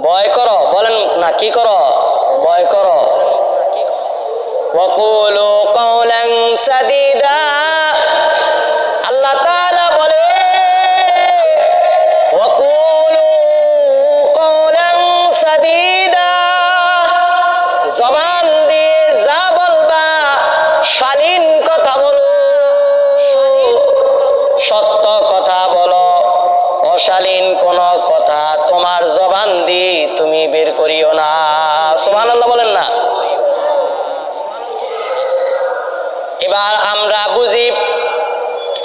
ভয় করো, বলেন না কি করো? ভয় করো। ওয়াকুলু কাওলান সাদীদা, আল্লাহ তাআলা বলে ওয়াকুলু কাওলান সাদীদা, জবান দিয়ে যা বলবা শালীন কথা বলো, সত্য কথা বলো, অশালীন কোন কথা তোমার জবান দিয়ে তুমি বের করিও না। সুবহানাল্লাহ বলেন না। এবার আমরা বুঝি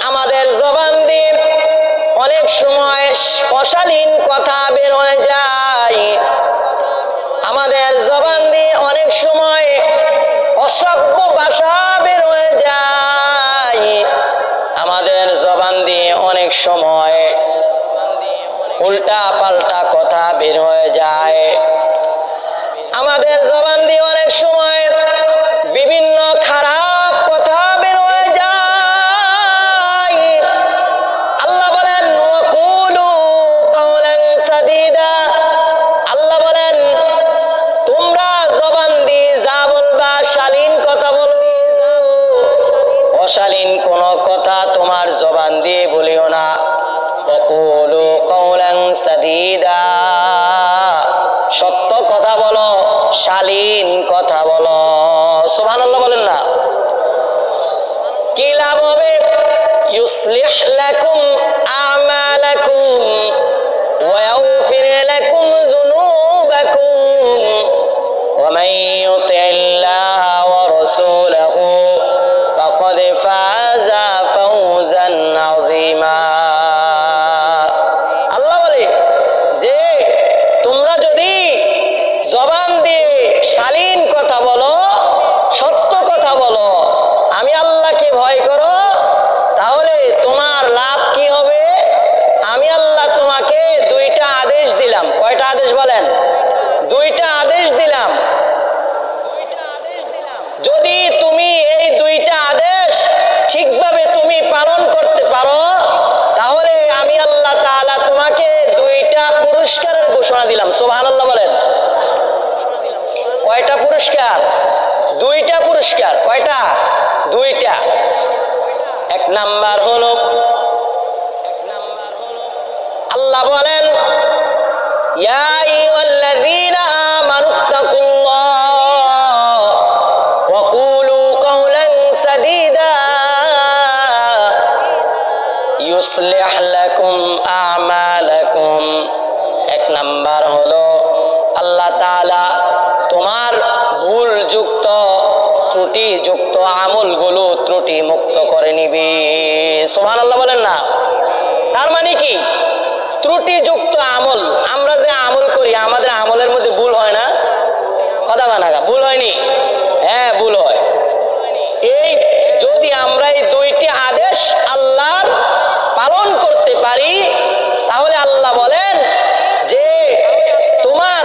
আমাদের জবান দিয়ে অনেক সময় অশালীন কথা বের হয়ে যায়, আমাদের জবান দিয়ে অনেক সময় অসভ্য ভাষা বের হয়ে যায়, আমাদের জবান দিয়ে অনেক সময় উল্টা পাল্টা কথা বের হয়ে যায়, আমাদের জবান দিয়ে অনেক সময় বিভিন্ন খারাপ কথা বের হয়ে যায়। আল্লাহ বলেন ওয়াকুলু কাওলান সাদীদা, আল্লাহ বলেন তোমরা জবান দিয়ে যা বলবা শালীন কথা বলবে, অশালীন কোন কথা তোমার জবান দিয়ে বলিও না। ওয়াকুলু কাওলান সাদীদা, সত্য কথা বলো, শালীন কথা বলো। সুবহানাল্লাহ বলেন না। কি লাভ হবে? ইউসলিহ লাকুম আমালাকুম ওয়া ইয়াগফির লাকুম যুনুবাকুম ওয়া মান ইউতি'ল্লাহা ওয়া রাসূলাহু ফাকাদ ফাযা ফাওজান আযীমা। আল্লাহ বলে যে তোমরা যদি জবান দিয়ে শালীন কথা বলো, সত্য কথা বলো, আমি আল্লাহকে ভয় করো, তাহলে তোমার লাভ কি হবে? আমি আল্লাহ তোমাকে দুইটা আদেশ দিলাম। কয়টা আদেশ বলেন? দুইটা আদেশ দিলাম। যদি তুমি এই দুইটা আদেশ ঠিকভাবে তুমি পালন করতে পারো, তাহলে আমি আল্লাহ তাআলা তোমাকে দুইটা পুরস্কারের ঘোষণা দিলাম। সুবহানাল্লাহ বলেন। কয়টা পুরস্কার? দুইটা পুরস্কার। কয়টা? দুইটা। এক নাম্বার হলো আল্লাহ বলেন ইয়া আইয়ুহাল্লাযীনা আমানুত্তাকুল্লাহ ওয়া কুলু কাওলান সাদীদা ইউসলিহ লাকুম আমালাকুম। এক নাম্বার হলো আল্লাহ তাআলা তোমার ভুলযুক্ত ত্রুটিযুক্ত আমলগুলো ত্রুটি মুক্ত করে নিবে। সুবহানাল্লাহ বলেন না। তার মানে কি? ত্রুটিযুক্ত আমল, আমরা যে আমল করি আমাদের আমলের মধ্যে ভুল হয় না? কথা বানাগা ভুল হয়নি? হ্যাঁ ভুল হয়। এই যদি আমরা এই দুইটি আদেশ আল্লাহর পালন করতে পারি, তাহলে আল্লাহ বলেন যে তোমার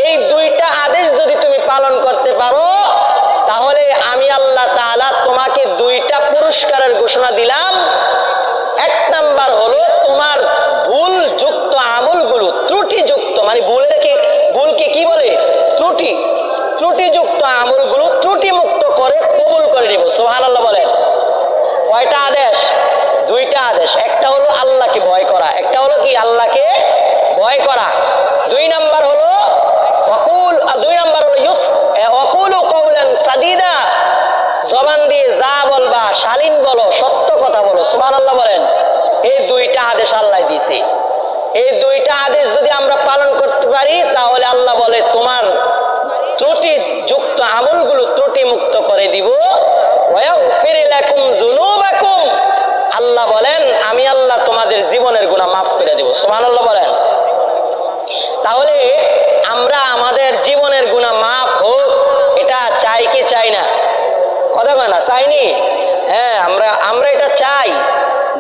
এই দুইটা আদেশ যদি তুমি পালন করতে পারো, তাহলে আমি আল্লাহ তাআলা তোমাকে দুইটা পুরস্কারের ঘোষণা দিলাম। এক নাম্বার হলো তোমার ভুলযুক্ত আমলগুলো ত্রুটিযুক্ত, মানে ভুলকে কি বলে? ত্রুটি। ত্রুটিযুক্ত আমলগুলো ত্রুটি মুক্ত করে কবুল করে নিব। সুবহানাল্লাহ বলেন। কয়টা আদেশ? দুইটা আদেশ। একটা হলো আল্লাহকে ভয় করা, একটা হলো কি? আল্লাহকে ভয় করা। দুই নাম্বার হলো ওয়াকুলু কাওলান সাদীদা, জবান দিয়ে যা বলবা শালীন বলো, সত্য কথা বলো। সুবহানাল্লাহ বলেন। এই দুইটা আদেশ আল্লাহ দিয়েছে। এই দুইটা আদেশ যদি আমরা পালন করতে পারি, তাহলে আল্লাহ বলে তোমার ত্রুটিযুক্ত আমলগুলো ত্রুটি মুক্ত করে দিব। ওয়া ইয়াগফির লাকুম যুনুবাকুম, আল্লাহ বলেন আমি আল্লাহ তোমাদের জীবনের গুনাহ মাফ করে দেব। সুবহানাল্লাহ বলেন। তাহলে আমরা আমাদের জীবনের গুনাহ মাফ হোক, এটা চাই কি চাই না? কথা কয় না? চাইনি? হ্যাঁ, আমরা এটা চাই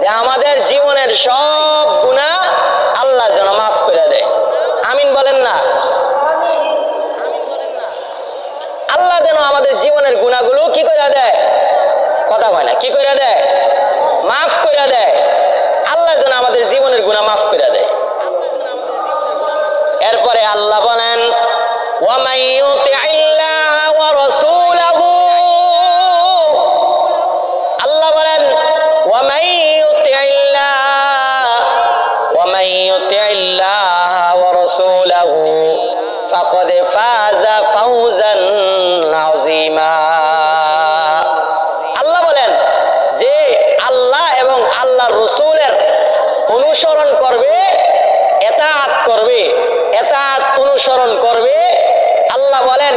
যে আমাদের জীবনের সব গুনাহ আল্লাহ যেন মাফ করে দেয়। আমিন বলেন না? আল্লাহ যেন আমাদের জীবনের গুনাহগুলো কি করে দেয়? কথা কয় না? কি করে দেয়? মাফ করে দেয়। আল্লাহ যেন আমাদের জীবনের গুনাহ মাফ করে দেয়। আল্লাহ বলেন ওয়া মান ইউতি'ইল্লাহা ওয়া রাসূলাহু, আল্লাহ বলেন ওয়া মান ইউতি'ইল্লাহা ওয়া রাসূলাহু ফাকাদ ফাযা ফাওজান আযীমা। আল্লাহ বলেন যে আল্লাহ এবং আল্লাহর রাসূলের অনুসরণ করবে, এতাআত করবে, এতাআত অনুসরণ করবে, আল্লাহ বলেন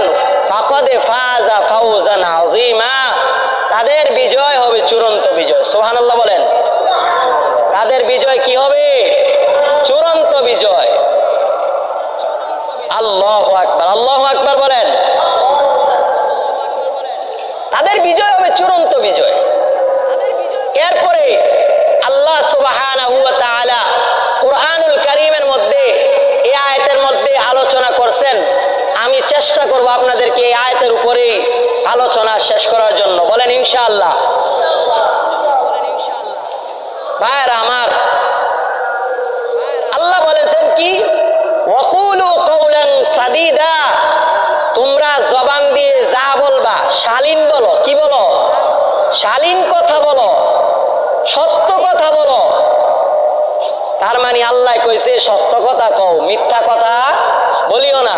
ফাকাদ ফাযা ফাওজান আযীমা, তাদের বিজয় হবে চূড়ান্ত বিজয়। সুবহানাল্লাহ বলেন, তাদের বিজয় কি হবে? চূড়ান্ত বিজয়। আল্লাহু আকবার, আল্লাহু আকবার বলেন। তাদের বিজয় হবে চূড়ান্ত বিজয়। এরপরে আল্লাহ সুবহানাহু ওয়া তাআলা কুরআনুল কারীমের মধ্যে এই আয়াতের মধ্যে আলোচনা করছেন। আমি চেষ্টা করব আপনাদেরকে এই আয়াতের উপরে আলোচনা শেষ করার জন্য। বলেন ইনশাআল্লাহ। ভাইরা আমার, আল্লাহ বলেছেন কি ওয়াকুলু কওলান সাদীদা, তোমরা জবান দিয়ে যা বলবা শালীন বলো। কি বলো? শালীন কথা বলো, সত্য কথা বলো। তার মানে আল্লাহ কইছে সত্য কথা কও, মিথ্যা কথা বলিও না।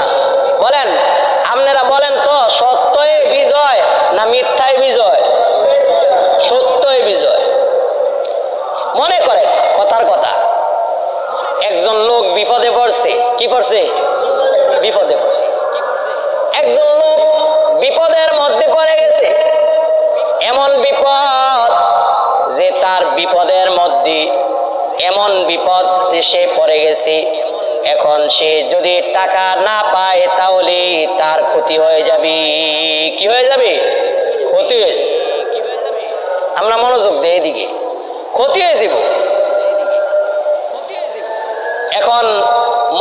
বলেন আপনারা বলেন তো, সত্যই বিজয় না মিথ্যাই বিজয়? সত্যই বিজয়। মনে করেন কথার কথা, একজন লোক বিপদে পড়ছে। কি পড়ছে? বিপদে পড়ছে। একজন লোক বিপদের মধ্যে পড়ে গেছে, এমন বিপদ যে তার বিপদের মধ্যে এমন বিপদ সে পড়ে গেছে, এখন সে যদি টাকা না পায় তাহলে তার ক্ষতি হয়ে যাবে। কি হয়ে যাবে? ক্ষতি হয়ে যাবে। আমরা মনোযোগ দেই এদিকে, ক্ষতি হয়ে যাব। এখন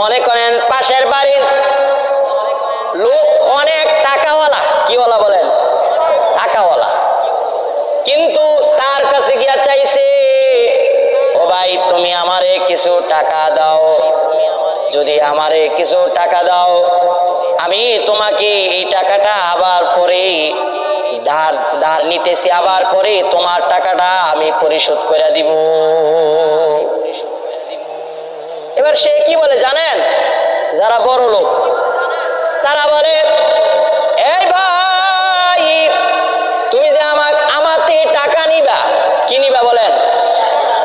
মনে করেন পাশের বাড়ির লোক অনেক টাকাওয়ালা। কিওয়ালা বলেন? টাকাওয়ালা। কিন্তু তার কাছে গিয়া চাইছে, ও ভাই তুমি আমারে কিছু টাকা দাও, যদি আমারে কিছু টাকা দাও আমি তোমাকে এই টাকাটা আবার পরে ধার নিতেছি, আবার পরে তোমার টাকাটা আমি পরিশোধ করে দিব। এবার সে কি বলে জানেন? যারা বড় লোক তারা বলে, এই ভাই তুমি যে আমার থেকে টাকা নিবা। কি নিবা বলেন?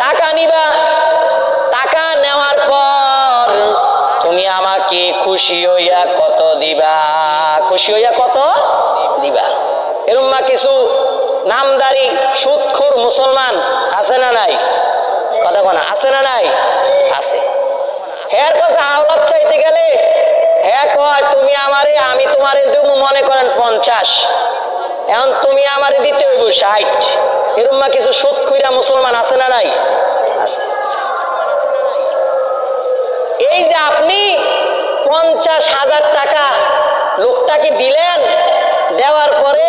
টাকা নিবা। টাকা নেওয়ার পর তুমি আমাকে খুশি হইয়া কত দিবা? খুশি হইয়া কত দিবা? এরকম কিছু নামদারি সুদখোর মুসলমান আছে না নাই? কথা বলা আছে না নাই? আছে। এর কাছে আওলাদ চাইতে গেলে হ্যাঁ কয় তুমি আমারে, আমি তোমারে দেব মনে করেন 50, এখন তুমি আমারে দিতে হইব 60। এরকম কিছু সুদখোরা মুসলমান আছে না নাই? আছে। এই যে আপনি 50,000 টাকা লোকটাকে দিলেন, দেওয়ার পরে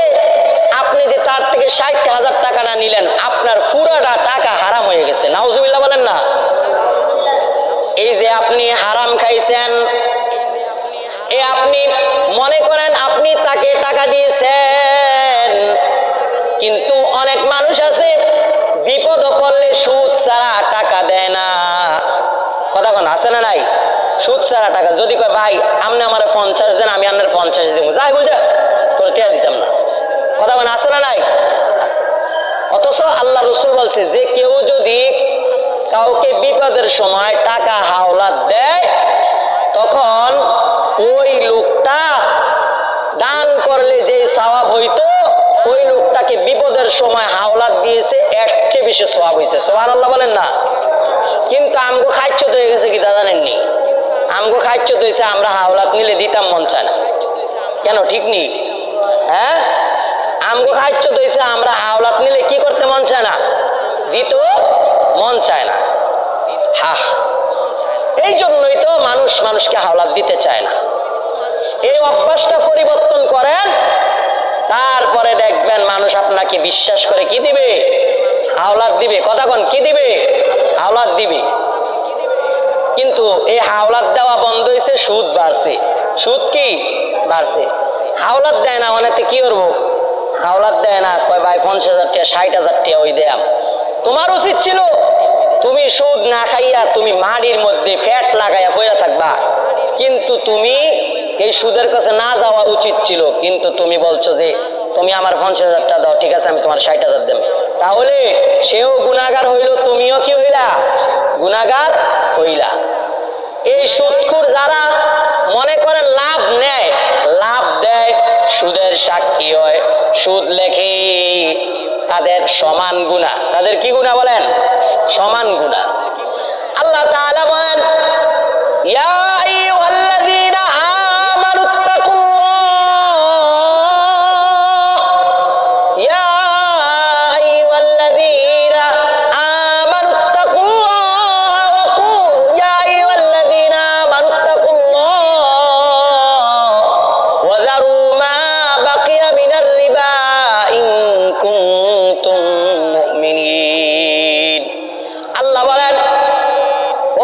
আপনি যে তার থেকে 60,000 টাকাটা নিলেন, আপনার পুরাটা টাকা হারাম হয়ে গেছে। নাউজুবিল্লাহ বলেন না? এই যে আপনি হারাম খাইছেন, আপনি মনে করেন আপনি তাকে টাকা দিয়েছেন, কিন্তু অনেক মানুষ আছে বিপদ পড়লে সুদ ছাড়া টাকা দেয় না। কথা কোন আছে না নাই? সুদ ছাড়া টাকা যদি কয় ভাই আপনি আমার 50 দেন, আমি আপনার 50 দেব, যাই বুঝা করে টেয়া দিতাম না। কথা কোন আছে না নাই? আছে। অথচ আল্লাহ রাসূল বলছে যে কেউ যদি কাউকে বিপদের সময় টাকা হাওলাত দেয়, তখন ওই লোকটা দান করলে যে সওয়াব হইতো, ওই লোকটাকে বিপদের সময় হাওলাত দিয়েছে এর চেয়ে বেশি সওয়াব হয়েছে। সুবহানাল্লাহ বলেন না? কিন্তু আমগো খাইচ্ছ হয়ে গেছে কি তা জানেননি? আমগো খাইচ্ছ হয়েছে আমরা হাওলাত নিলে দিতাম মন চায় না। কেন ঠিক নেই? হ্যাঁ, আমগো খাইচ্ছ হয়েছে আমরা হাওলাত নিলে কি করতে মন চায় না? দিত মন চায় না। এই জন্যই তো মানুষ মানুষকে হাওলাত দিতে চায় না। এই অভ্যাসটা পরিবর্তন করেন, তারপরে দেখবেন মানুষ আপনাকে বিশ্বাস করে কি দিবে? হাওলাত দিবে। কথা কোন? কি দিবে? হাওলাত দিবে। কিন্তু এই হাওলাত দেওয়া বন্ধ হয়েছে, সুদ বাড়ছে। সুদ কি বাড়ছে? হাওলাত দেয় না অনেকে, কি করবো? হাওলাত দেয় না, কয় ভাই 50,000 টাকা 60,000 টাকা ওই দেয়াম। তোমার উচিত ছিল তুমি সুদ না খাইয়া তুমি মাটির মধ্যে ফ্যাট লাগাইয়া পয়রা থাকবা, কিন্তু তুমি এই সুদের কাছে না যাওয়া উচিত ছিল। কিন্তু তুমি বলছো যে তুমি আমার 50,000 টাকা দাও, ঠিক আছে আমি তোমার 60,000 দেব। তাহলে সেও গুনাহগার হইল, তুমিও কি হইলা? গুনাহগার হইলা। এই সুদখোর যারা মনে করেন লাভ নেয়, লাভ দেয়, সুদের সাক্ষী হয়, সুদ লেখে, তাদের সমান গুনাহ। তাদের কি গুনাহ বলেন? সমান গুনাহ। আল্লাহ তাআলা বলেন, ইয়া আইয়ুহাল্লাযীনা আমানুত্তাকুল্লাহ, ইয়া আইয়ুহাল্লাযীনা আমানুত্তাকুল্লাহ, ইয়া আইয়ুহাল্লাযীনা আমানুত্তাকুল্লাহ ওয়া যারু মা বাকিয়া মিনার রিবা ইন কুনতুম মুমিনিন। আল্লাহ বলেন,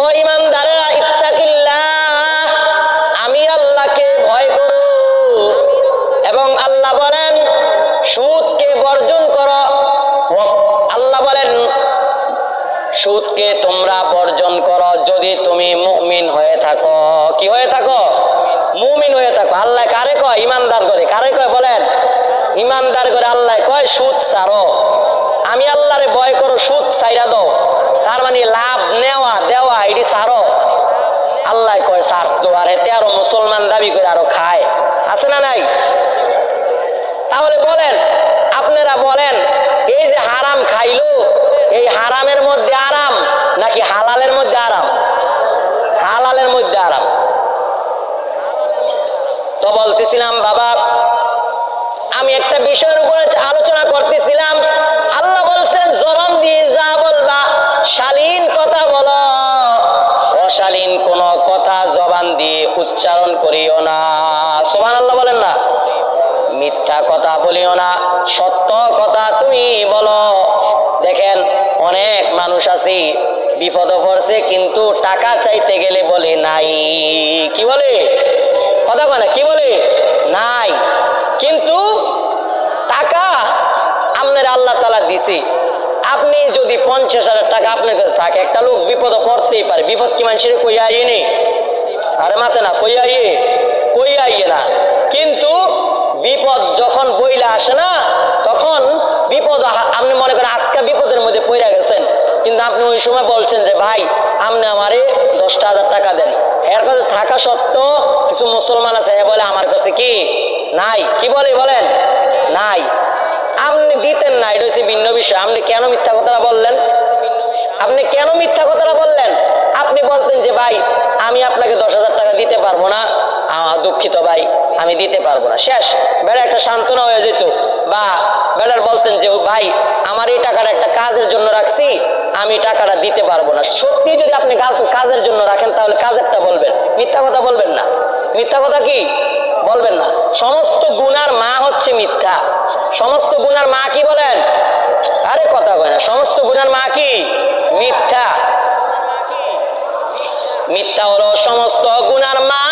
ও ঈমানদাররা, ইত্তাকিল্লাহ, আমি আল্লাহকে ভয় করো। এবং আল্লাহ বলেন সুদকে বর্জন করো। আল্লাহ বলেন সুদকে তোমরা বর্জন করো যদি তুমি মুমিন হয়ে থাকো। কি হয়ে থাকো? মুমিন হয়ে থাকো। আল্লাহ কারে কয়? ঈমানদার করে। কারে কয় বলেন? ঈমানদার করে আল্লাহ কয় সুদ ছাড়ো। আমি আল্লাহরে ভয় করো, সুদ ছাইরা দাও। তার মানে লাভ নেওয়া দেওয়া এটি ছাড়ো। আল্লাহ কয় ছাড়তো, আর এতে আরো মুসলমান দাবি করে আরো খায়। আছে না নাই? তাহলে বলেন, আপনারা বলেন, এই যে হারাম খাইলো, এই হারামের মধ্যে আরাম নাকি হালালের মধ্যে আরাম? হালালের মধ্যে আরাম। তো বলতেছিলাম বাবা, আমি একটা বিষয়ের উপরে আলোচনা করতেছিলাম। আল্লাহ বলছেন জবান দিয়ে যা বলবা শালীন কথা বলো, অশালীন কোন কথা জবান দিয়ে উচ্চারণ করিও না। সুবহানাল্লাহ বলেন না? মিথ্যা কথা বলিও না, সত্য কথা তুমি বলো। দেখেন অনেক মানুষ আছে বিপদে পড়ছে, কিন্তু টাকা চাইতে গেলে বলে নাই। কি বলে? কথা বলে না, কি বলে? নাই। কিন্তু টাকা আপনার আল্লাহ তাআলা দিছে। আপনি যদি 50,000 টাকা আপনার কাছে থাকে, একটা লোক বিপদে পড়তেই পারে। বিপদ কি মানুষের কইয়া আইয়ে নেই? আরে মাতে না, কইয়া আইয়ে না। কিন্তু বিপদ যখন বইলা আসে না, তখন বিপদ আপনি মনে করেন আটকা বিপদের মধ্যে পড়ে গেছেন, কিন্তু আপনি ওই সময় বলছেন যে ভাই আপনি আমারে 10,000 টাকা দেন। এর কাছে থাকা সত্ত্বেও কিছু মুসলমান আছে, বলে আমার কাছে কি নাই। কি বলে বলেন? নাই। আপনি দিতেন না, এটা হচ্ছে ভিন্ন বিষয়। আপনি কেন মিথ্যা কথাটা বললেন? আপনি কেন মিথ্যা কথাটা বললেন? আপনি বলতেন যে ভাই আমি আপনাকে 10,000 টাকা দিতে পারবো না, দুঃখিত ভাই আমি দিতে পারবো না। শেষ, বেড়া একটা সান্ত্বনা হয়ে যেত। বা বেড়ার বলতেন যে ভাই আমার এই টাকাটা একটা কাজের জন্য রাখছি, আমি টাকাটা দিতে পারবো না। সত্যি যদি আপনি কাজের জন্য রাখেন, তাহলে কাজেরটা বলবেন, মিথ্যা কথা বলবেন না। মিথ্যা কথা কি বলবেন না। সমস্ত গুনার মা হচ্ছে মিথ্যা। সমস্ত গুনার মা কি বলেন? আরে কথা কয় না। সমস্ত গুনার মা কি? মিথ্যা। মিথ্যা হলো সমস্ত গুনার মা,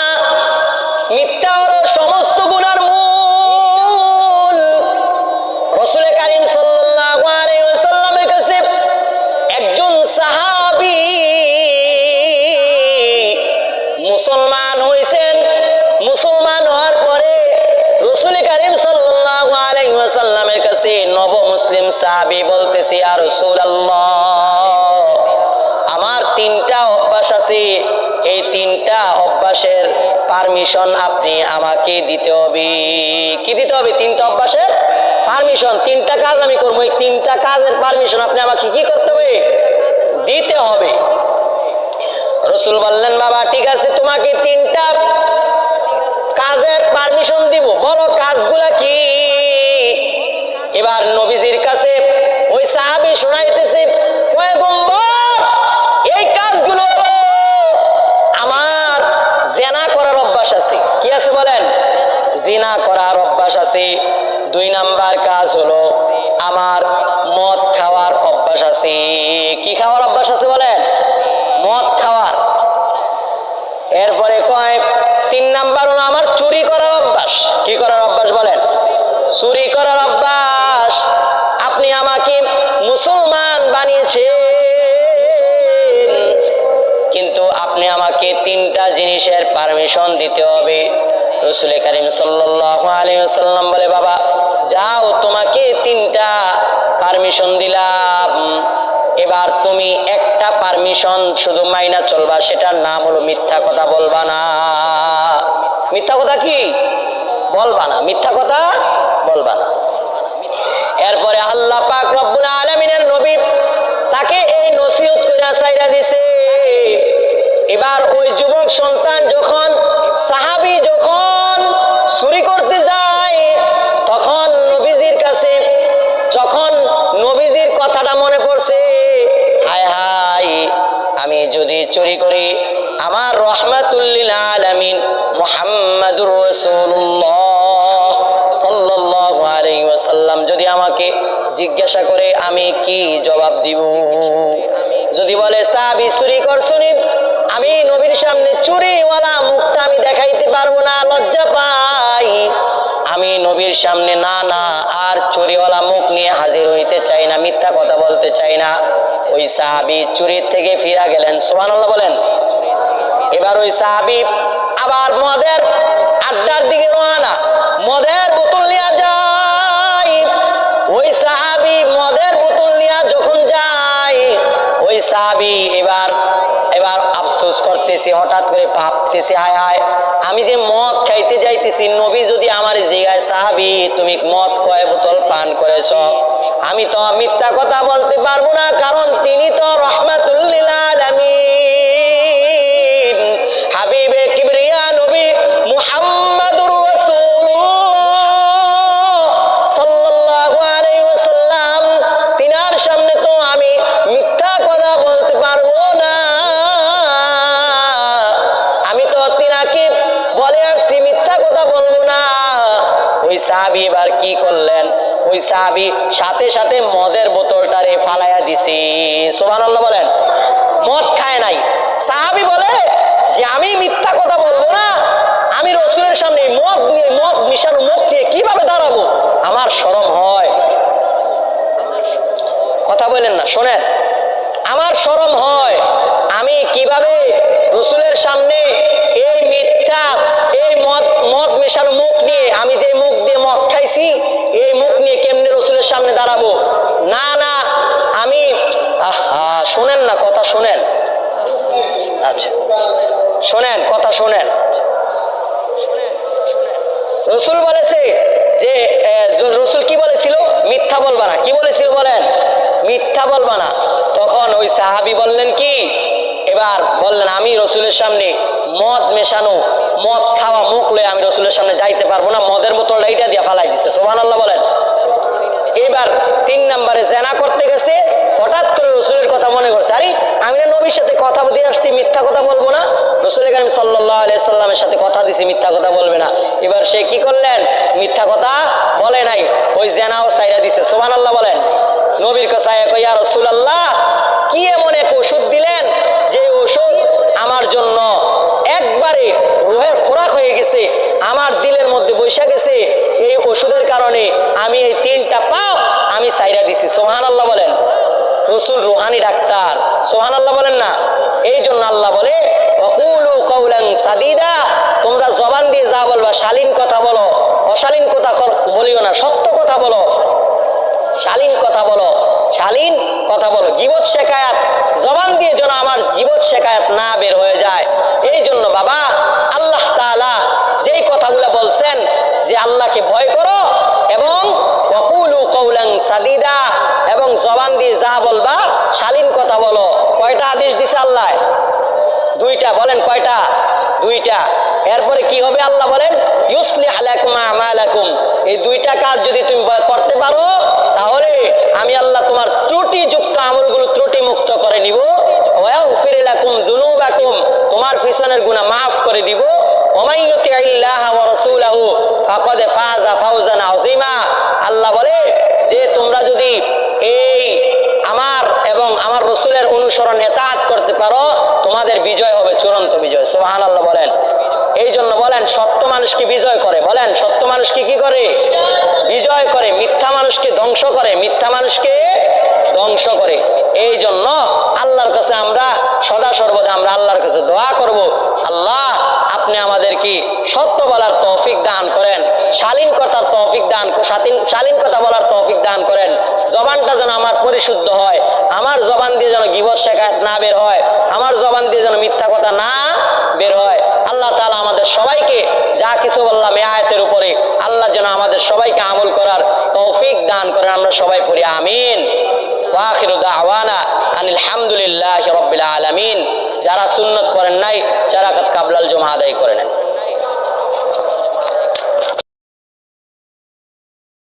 মিথ্যা হলো সমস্ত গুনার মূল। রাসূল কারীম সাল্লাল্লাহু আলাইহি ওয়াসাল্লামের কাছে একজন সাহাবী মুসলমান হয়েছেন। মুসলমান হওয়ার পরে রাসূল কারীম সাল্লাল্লাহু আলাইহি ওয়াসাল্লামের কাছে নব মুসলিম সাহাবী বলতেছে, ইয়া রাসূলুল্লাহ, আমার 3টা অভ্যাস আছে, এই 3টা অভ্যাসের পারমিশন আপনি আমাকে দিতে হবে। কি দিতে হবে? 3টা অভ্যাসের পারমিশন। 3টা কাজ আমি করবো, এই 3টা কাজের পারমিশন আপনি আমাকে কি করতে হবে? দিতে হবে। রাসূল বললেন, বাবা ঠিক আছে, তোমাকে 3টা কাজের পারমিশন দিব, বলো কাজগুলা কি? এবার নবীজির কাছে ওই সাহাবী শোনাইতেছে, পয়গম্বর এই কাজগুলো আমার জিনা করার অভ্যাস আছে। কি আছে বলেন? জিনা করার অভ্যাস আছে। 2 নাম্বার কাজ হলো আমার মদ খাওয়ার অভ্যাস আছে। কি খাওয়ার অভ্যাস আছে বলেন? মদ খাওয়ার। এরপরে কয় 3 নাম্বার হলো আমার চুরি করার অভ্যাস। কি করার অভ্যাস বলেন? চুরি করার অভ্যাস। আপনি আমাকে মুসলমান বানিয়েছেন, কিন্তু আপনি আমাকে 3টা জিনিসের পারমিশন দিতে হবে। রাসূল করিম সাল্লাল্লাহু আলাইহি ওয়াসাল্লাম বলে, বাবা যাও, তোমাকে 3টা পারমিশন দিলাম, এবার তুমি একটা পারমিশন শুধু মাইনা চলবা, সেটার নাম হলো মিথ্যা কথা বলবা না। মিথ্যা কথা কি বলবা না, মিথ্যা কথা বলবা না। এরপরে আল্লাহ পাক রব্বুল আলামিনের নবী তাকে এই নসিহত কইরা ছাইরা দিছে। এবার ওই যুবক সন্তান যখন, সাহাবী যখন চুরি করতে যায়, তখন নবীজির কাছে যখন নবীজির কথাটা মনে পড়ছে, হায় হায়, আমি যদি চুরি করি, আমার রাহমাতুল লিল আলামিন মুহাম্মাদুর রাসূলুল্লাহ সাল্লাল্লাহু আলাইহি ওয়াসাল্লাম যদি আমাকে জিজ্ঞাসা করে, আমি কি জবাব দিব? যদি বলে সাহাবী চুরি করছুনি, আমি নবীর সামনে চুরিওয়ালা মুখটা আমি দেখাইতে পারবো না, লজ্জা পাই। আমি নবীর সামনে না আর চুরিওয়ালা মুখ নিয়ে হাজির হইতে চাই না, মিথ্যা কথা বলতে চাই না। ওই সাহাবী চুরির থেকে ফিরে গেলেন। সুবহানাল্লাহ বলেন। এবার ওই সাহাবী আবার মদের আড্ডার দিকে রওনা, মদের বোতল নিয়ে যায়। ওই সাহাবী মদের বোতল নিয়ে যখন যায়, ওই সাহাবী এবার আফসোস করতেছে, হঠাৎ করে ভাবতেছে, হায় হায়, আমি যে মদ খাইতে যাইতেছি, নবী যদি আমার জিগায়, সাহাবী তুমি মদ কয় বোতল পান করেছ, আমি তো মিথ্যা কথা বলতে পারবো না, কারণ তিনি তো রাহমাতুল লিল আলামিন, হাবিবে কিবরিয়া নবী মুহাম্মাদুর রাসূলুল্লাহ সাল্লাল্লাহু আলাইহি ওয়াসাল্লাম, তিনার সামনে তো আমি মিথ্যা কথা বলতে পারবো না। আমি তো তিনাকে বলে আসছি, মিথ্যা কথা বলবো না। ওই সাহাবী এবার কি করলেন? ওই সাহাবী সাথে সাথে মদের বোতলটারে ফালাইয়া দিছি। সুবহানাল্লাহ বলেন। মদ খায় নাই। সাহাবী বলে যে আমি মিথ্যা কথা বলবো না, আমি রাসূলের সামনে মদ মিশানো মুখ নিয়ে কিভাবে দাঁড়াবো? আমার শরম হয়। কথা বলেন না, শোনেন, আমার শরম হয়। আমি কিভাবে রাসূলের সামনে এই মিথ্যা, এই মদ মেশানো মুখ নিয়ে, আমি যে মুখ দিয়ে মদ খাইছি, এই মুখ নিয়ে কেমনে রাসূলের সামনে দাঁড়াবো? না আমি শোনেন না, কথা শোনেন। আচ্ছা শোনেন, কথা শোনেন। রাসূল বলেছে যে, রাসূল কি বলেছিল? মিথ্যা বলবা না। কি বলেছিল বলেন? মিথ্যা বলবা না। তখন ওই সাহাবী বললেন কি, এবার বললেন, আমি রাসূলের সামনে মদ মেশানো, মদ খাওয়া মুখ লয়ে আমি রাসূলের সামনে যাইতে পারবো না, মদের বোতলটা এইটা দিয়ে ফালাই দিছে। সুবহানাল্লাহ বলেন। এবার 3 নম্বরে জেনা করতে গেছে, হঠাৎ করে রাসূলের কথা মনে করছে, আরে আমি না নবীর সাথে কথা বলতে আসছি, মিথ্যা কথা বলবো না, রাসূল করিম সাল্লাল্লাহু আলাইহি সাল্লামের সাথে কথা দিছি, মিথ্যা কথা বলবে না। এবার সে কি করলেন? মিথ্যা কথা বলে নাই, ওই জেনাও ছাইরা দিছে। সুবহানাল্লাহ বলেন। নবীর কাছে কই, ইয়া রাসূলুল্লাহ, কি এমন এক ওষুধ দিলেন যে ওষুধ আমার জন্য একবারে রুহের খোরাক হয়ে গেছে, আমার দিলের মধ্যে বৈশা গেছে, এই ওষুধের কারণে আমি এই 3টা পাপ আমি ছাইরা দিছি। সুবহানাল্লাহ বলেন। রাসূল রুহানি ডাক্তার। সুবহানাল্লাহ বলেন না। এই জন্য আল্লাহ বলে, ওয়াকুলু কাওলান সাদীদা, তোমরা জবান দিয়ে যা বলবা শালীন কথা বলো, অশালীন কথা বলিও না, সত্য কথা বলো, শালীন কথা বলো, শালীন কথা বলো। গীবত শেখায়াত জবান দিয়ে যেন আমার গীবত শেখায়াত না বের হয়ে যায়। এই জন্য বাবা, আল্লাহ তাআলা যেই কথাগুলো বলছেন যে আল্লাহকে ভয় করো এবং ওয়াকুলু কাওলান সাদীদা, এবং জবান দিয়ে যা বলবা শালীন কথা বলো। কয়টা আদেশ দিছে আল্লাহ? 2টা। বলেন কয়টা? 2টা। এরপরে কি হবে? আল্লাহ বলেন, ইউসলিহ লাকুম আমালাকুম, এই 2টা কাজ যদি তুমি করতে পারো, তাহলে আমি আল্লাহ তোমার ত্রুটিযুক্ত আমলগুলো ত্রুটি মুক্ত করে নিব। ওয়া ইয়াগফির লাকুম যুনুবাকুম, তোমার পিছনের গুনাহ মাফ করে দিব। ওয়া মান ইউতিইল্লাহ ওয়া রাসূলাহু ফাকাদ ফাযা ফাওজান আযীমা। আল্লাহ বলে যে তোমরা যদি এই আমার এবং আমার রাসূলের অনুসরণ ইতাআত করতে পারো, তোমাদের বিজয় হবে চূড়ান্ত। চূড়ান্ত বিজয়। সুবহানাল্লাহ বলেন। এই জন্য বলেন সত্য মানুষকে বিজয় করে, বলেন সত্য মানুষকে কি করে? বিজয় করে। মিথ্যা মানুষকে ধ্বংস করে, মিথ্যা মানুষকে ধ্বংস করে। এই জন্য আল্লাহর কাছে আমরা সদা সর্বদা আমরা আল্লাহর কাছে দোয়া করব, আল্লাহ আপনি আমাদেরকে সত্য বলার তৌফিক দান করেন, শালীন কথার তৌফিক দান, শালীন কথা বলার তৌফিক দান করেন। জবানটা যেন আমার পরিশুদ্ধ হয়, আমার জবান দিয়ে যেন গীবত শিকায়ত না বের হয়, আমার জবান দিয়ে যেন মিথ্যা কথা না বের হয়। আল্লাহ তাআলা আমাদের সবাইকে যা কিছু বললাম এই আয়াতের উপরে, আল্লাহ যেন আমাদের সবাইকে আমল করার তৌফিক দান করেন। আমরা সবাই পড়ি আমিন। ওয়া আখিরু দাওয়ানা আনিল হামদুলিল্লাহি রাব্বিল আলামিন। যারা সুন্নত করেন নাই, 4 রাকাত কাবলাল জুমা আদায় করে নেন।